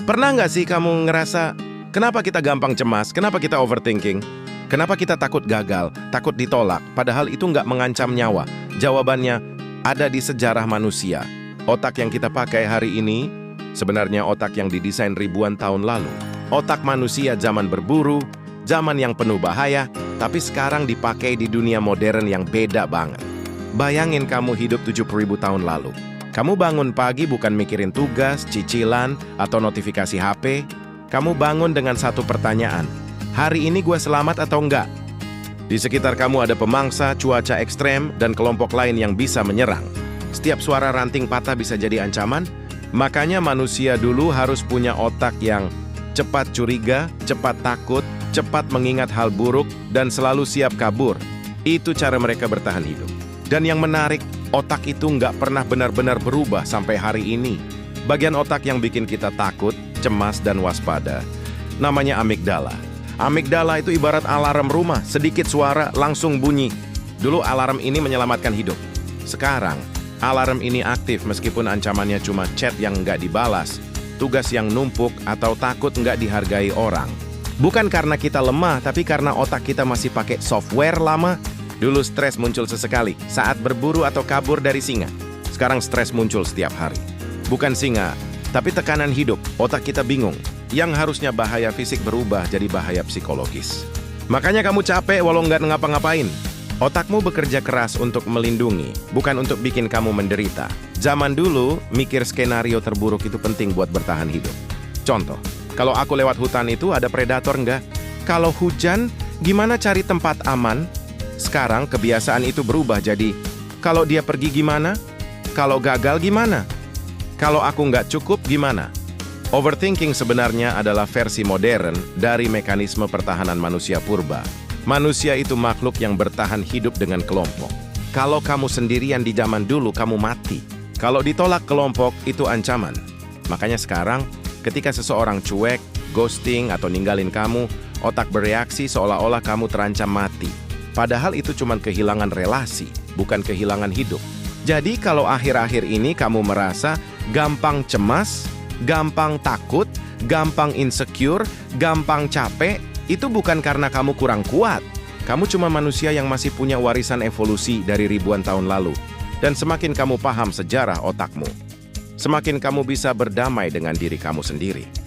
Pernah nggak sih kamu ngerasa, kenapa kita gampang cemas, kenapa kita overthinking, kenapa kita takut gagal, takut ditolak, padahal itu nggak mengancam nyawa? Jawabannya ada di sejarah manusia. Otak yang kita pakai hari ini sebenarnya otak yang didesain ribuan tahun lalu. Otak manusia zaman berburu, zaman yang penuh bahaya, tapi sekarang dipakai di dunia modern yang beda banget. Bayangin kamu hidup 70.000 tahun lalu. Kamu bangun pagi bukan mikirin tugas, cicilan, atau notifikasi HP. Kamu bangun dengan satu pertanyaan. Hari ini gue selamat atau enggak? Di sekitar kamu ada pemangsa, cuaca ekstrem, dan kelompok lain yang bisa menyerang. Setiap suara ranting patah bisa jadi ancaman. Makanya manusia dulu harus punya otak yang cepat curiga, cepat takut, cepat mengingat hal buruk, dan selalu siap kabur. Itu cara mereka bertahan hidup. Dan yang menarik, otak itu nggak pernah benar-benar berubah sampai hari ini. Bagian otak yang bikin kita takut, cemas, dan waspada namanya amigdala. Amigdala itu ibarat alarm rumah, sedikit suara langsung bunyi. Dulu alarm ini menyelamatkan hidup. Sekarang, alarm ini aktif meskipun ancamannya cuma chat yang nggak dibalas, tugas yang numpuk, atau takut nggak dihargai orang. Bukan karena kita lemah, tapi karena otak kita masih pakai software lama. Dulu stres muncul sesekali saat berburu atau kabur dari singa. Sekarang stres muncul setiap hari. Bukan singa, tapi tekanan hidup. Otak kita bingung. Yang harusnya bahaya fisik berubah jadi bahaya psikologis. Makanya kamu capek walau nggak ngapa-ngapain. Otakmu bekerja keras untuk melindungi, bukan untuk bikin kamu menderita. Zaman dulu, mikir skenario terburuk itu penting buat bertahan hidup. Contoh, kalau aku lewat hutan itu ada predator nggak? Kalau hujan, gimana cari tempat aman? Sekarang kebiasaan itu berubah jadi, kalau dia pergi gimana? Kalau gagal gimana? Kalau aku nggak cukup gimana? Overthinking sebenarnya adalah versi modern dari mekanisme pertahanan manusia purba. Manusia itu makhluk yang bertahan hidup dengan kelompok. Kalau kamu sendirian di zaman dulu, kamu mati. Kalau ditolak kelompok, itu ancaman. Makanya sekarang, ketika seseorang cuek, ghosting, atau ninggalin kamu, otak bereaksi seolah-olah kamu terancam mati. Padahal itu cuma kehilangan relasi, bukan kehilangan hidup. Jadi kalau akhir-akhir ini kamu merasa gampang cemas, gampang takut, gampang insecure, gampang capek, itu bukan karena kamu kurang kuat. Kamu cuma manusia yang masih punya warisan evolusi dari ribuan tahun lalu. Dan semakin kamu paham sejarah otakmu, semakin kamu bisa berdamai dengan diri kamu sendiri.